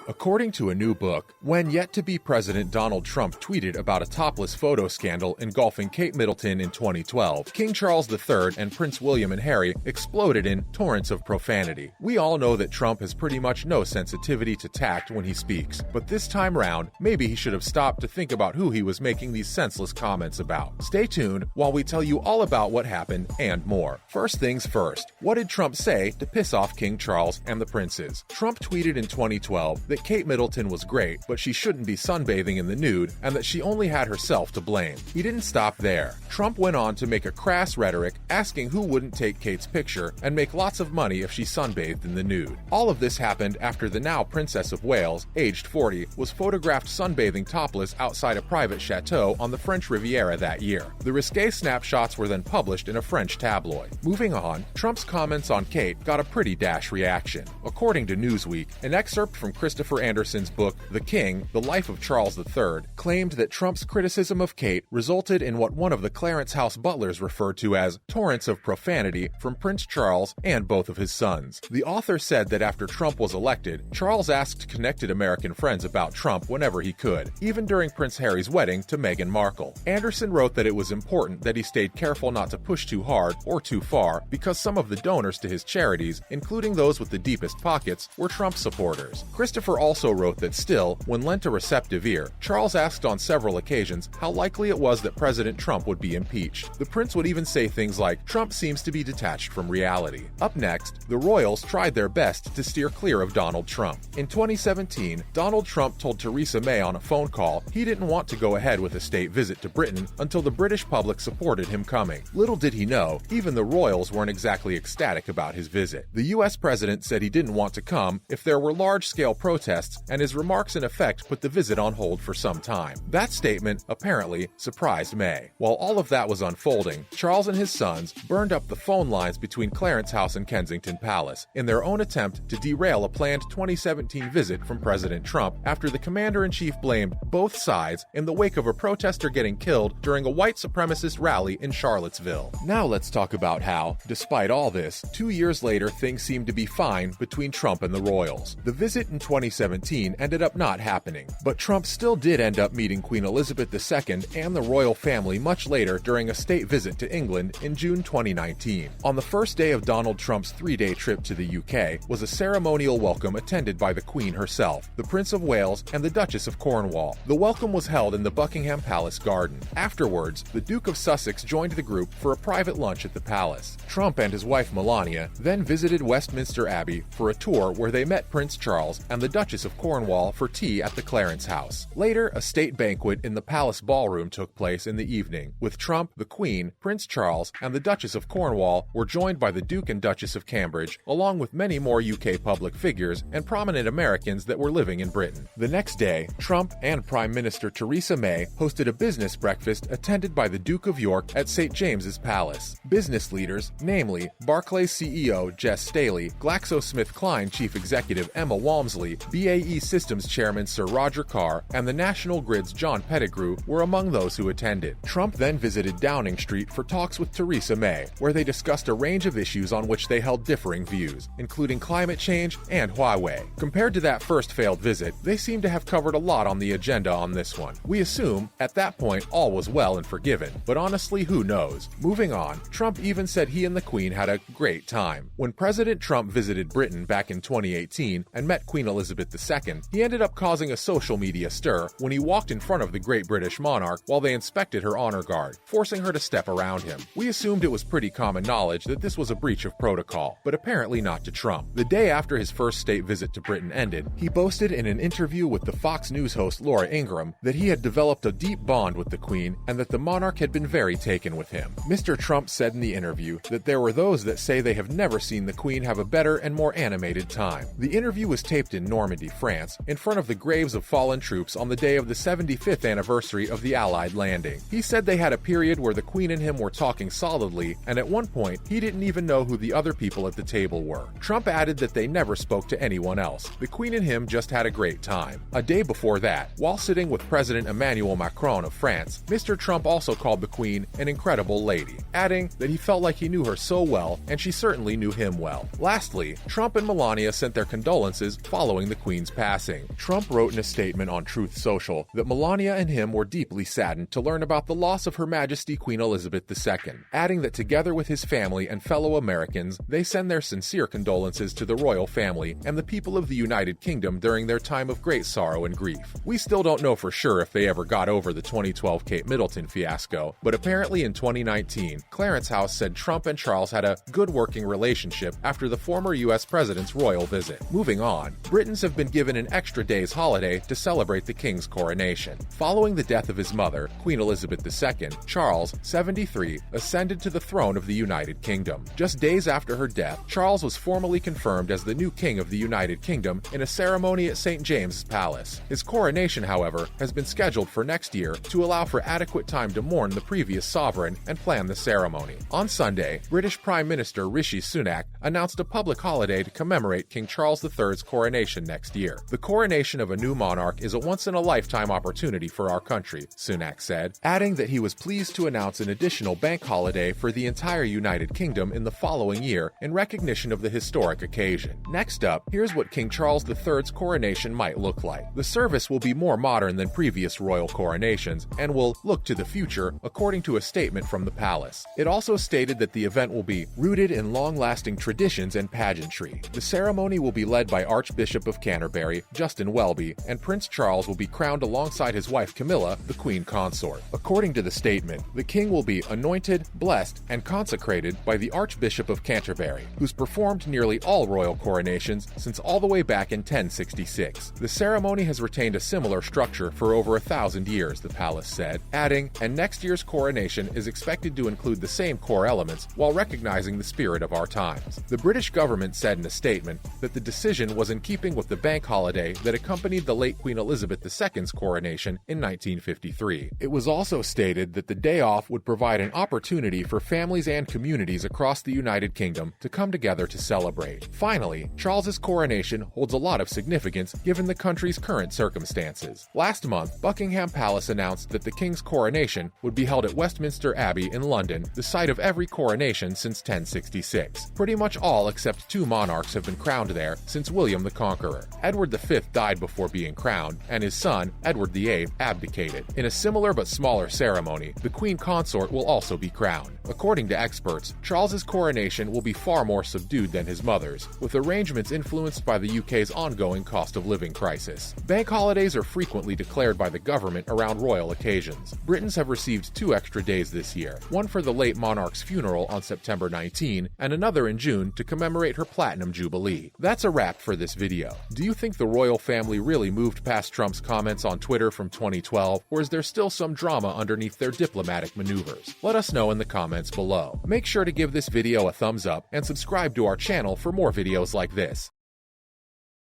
According to a new book, when yet-to-be President Donald Trump tweeted about a topless photo scandal engulfing Kate Middleton in 2012, King Charles III and Prince William and Harry exploded in torrents of profanity. We all know that Trump has pretty much no sensitivity to tact when he speaks, but this time round, maybe he should have stopped to think about who he was making these senseless comments about. Stay tuned while we tell you all about what happened and more. First things first, what did Trump say to piss off King Charles and the princes? Trump tweeted in 2012 that Kate Middleton was great, but she shouldn't be sunbathing in the nude, and that she only had herself to blame. He didn't stop there. Trump went on to make a crass rhetoric asking who wouldn't take Kate's picture and make lots of money if she sunbathed in the nude. All of this happened after the now Princess of Wales, aged 40, was photographed sunbathing topless outside a private chateau on the French Riviera that year. The risque snapshots were then published in a French tabloid. Moving on, Trump's comments on Kate got a pretty dash reaction. According to Newsweek, an excerpt from Christopher Anderson's book, The King, The Life of Charles III, claimed that Trump's criticism of Kate resulted in what one of the Clarence House butlers referred to as torrents of profanity from Prince Charles and both of his sons. The author said that after Trump was elected, Charles asked connected American friends about Trump whenever he could, even during Prince Harry's wedding to Meghan Markle. Anderson wrote that it was important that he stayed careful not to push too hard or too far because some of the donors to his charities, including those with the deepest pockets, were Trump supporters. Christopher also wrote that still, when lent a receptive ear, Charles asked on several occasions how likely it was that President Trump would be impeached. The prince would even say things like, "Trump seems to be detached from reality." Up next, the royals tried their best to steer clear of Donald Trump. In 2017, Donald Trump told Theresa May on a phone call he didn't want to go ahead with a state visit to Britain until the British public supported him coming. Little did he know, even the royals weren't exactly ecstatic about his visit. The US president said he didn't want to come if there were large-scale protests, and his remarks in effect put the visit on hold for some time. That statement, apparently, surprised May. While all of that was unfolding, Charles and his sons burned up the phone lines between Clarence House and Kensington Palace in their own attempt to derail a planned 2017 visit from President Trump after the commander-in-chief blamed both sides in the wake of a protester getting killed during a white supremacist rally in Charlottesville. Now let's talk about how, despite all this, 2 years later things seemed to be fine between Trump and the royals. The visit in 2017 ended up not happening, but Trump still did end up meeting Queen Elizabeth II and the royal family much later during a state visit to England in June 2019. On the first day of Donald Trump's 3-day trip to the UK was a ceremonial welcome attended by the Queen herself, the Prince of Wales, and the Duchess of Cornwall. The welcome was held in the Buckingham Palace garden. Afterwards, the Duke of Sussex joined the group for a private lunch at the palace. Trump and his wife Melania then visited Westminster Abbey for a tour where they met Prince Charles and the Duchess of Cornwall for tea at the Clarence House. Later, a state banquet in the palace ballroom took place in the evening, with Trump, the Queen, Prince Charles, and the Duchess of Cornwall were joined by the Duke and Duchess of Cambridge, along with many more UK public figures and prominent Americans that were living in Britain. The next day, Trump and Prime Minister Theresa May hosted a business breakfast attended by the Duke of York at St. James's Palace. Business leaders, namely Barclays CEO Jess Staley, GlaxoSmithKline Chief Executive Emma Walmsley, BAE Systems Chairman Sir Roger Carr, and the National Grid's John Pettigrew were among those who attended. Trump then visited Downing Street for talks with Theresa May, where they discussed a range of issues on which they held differing views, including climate change and Huawei. Compared to that first failed visit, they seem to have covered a lot on the agenda on this one. We assume, at that point, all was well and forgiven, but honestly, who knows? Moving on, Trump even said he and the Queen had a great time. When President Trump visited Britain back in 2018 and met Queen Elizabeth II, he ended up causing a social media stir when he walked in front of the great British monarch while they inspected her honor guard, forcing her to step around him. We assumed it was pretty common knowledge that this was a breach of protocol, but apparently not to Trump. The day after his first state visit to Britain ended, he boasted in an interview with the Fox News host Laura Ingraham that he had developed a deep bond with the Queen and that the monarch had been very taken with him. Mr. Trump said in the interview that there were those that say they have never seen the Queen have a better and more animated time. The interview was taped in Normandy, France, in front of the graves of fallen troops on the day of the 75th anniversary of the Allied landing. He said they had a period where the Queen and him were talking solidly, and at one point, he didn't even know who the other people at the table were. Trump added that they never spoke to anyone else. The Queen and him just had a great time. A day before that, while sitting with President Emmanuel Macron of France, Mr. Trump also called the Queen an incredible lady, adding that he felt like he knew her so well, and she certainly knew him well. Lastly, Trump and Melania sent their condolences following the Queen's passing. Trump wrote in a statement on Truth Social that Melania and him were deeply saddened to learn about the loss of Her Majesty Queen Elizabeth II, adding that together with his family and fellow Americans, they send their sincere condolences to the royal family and the people of the United Kingdom during their time of great sorrow and grief. We still don't know for sure if they ever got over the 2012 Kate Middleton fiasco, but apparently in 2019, Clarence House said Trump and Charles had a good working relationship after the former U.S. president's royal visit. Moving on, Britons have been given an extra day's holiday to celebrate the king's coronation. Following the death of his mother, Queen Elizabeth II, Charles, 73, ascended to the throne of the United Kingdom. Just days after her death, Charles was formally confirmed as the new king of the United Kingdom in a ceremony at St. James's Palace. His coronation, however, has been scheduled for next year to allow for adequate time to mourn the previous sovereign and plan the ceremony. On Sunday, British Prime Minister Rishi Sunak announced a public holiday to commemorate King Charles III's coronation next year. The coronation of a new monarch is a once-in-a-lifetime opportunity for our country, Sunak said, adding that he was pleased to announce an additional bank holiday for the entire United Kingdom in the following year in recognition of the historic occasion. Next up, here's what King Charles III's coronation might look like. The service will be more modern than previous royal coronations and will look to the future, according to a statement from the palace. It also stated that the event will be rooted in long-lasting traditions and pageantry. The ceremony will be led by Archbishop of Canterbury, Justin Welby, and Prince Charles will be crowned alongside his wife Camilla, the Queen Consort. According to the statement, the king will be anointed, blessed, and consecrated by the Archbishop of Canterbury, who's performed nearly all royal coronations since all the way back in 1066. The ceremony has retained a similar structure for over 1,000 years, the palace said, adding, and next year's coronation is expected to include the same core elements while recognizing the spirit of our times. The British government said in a statement that the decision was in keeping with the bank holiday that accompanied the late Queen Elizabeth II's coronation in 1953. It was also stated that the day off would provide an opportunity for families and communities across the United Kingdom to come together to celebrate. Finally, Charles's coronation holds a lot of significance given the country's current circumstances. Last month, Buckingham Palace announced that the king's coronation would be held at Westminster Abbey in London, the site of every coronation since 1066. Pretty much all except two monarchs have been crowned there since William the Conqueror. Edward V died before being crowned, and his son, Edward VIII, abdicated. In a similar but smaller ceremony, the Queen Consort will also be crowned. According to experts, Charles's coronation will be far more subdued than his mother's, with arrangements influenced by the UK's ongoing cost of living crisis. Bank holidays are frequently declared by the government around royal occasions. Britons have received 2 extra days this year, one for the late monarch's funeral on September 19 and another in June to commemorate her Platinum Jubilee. That's a wrap for this video. Do you think the royal family really moved past Trump's comments on Twitter from 2012, or is there still some drama underneath their diplomatic maneuvers? Let us know in the comments below. Make sure to give this video a thumbs up and subscribe to our channel for more videos like this.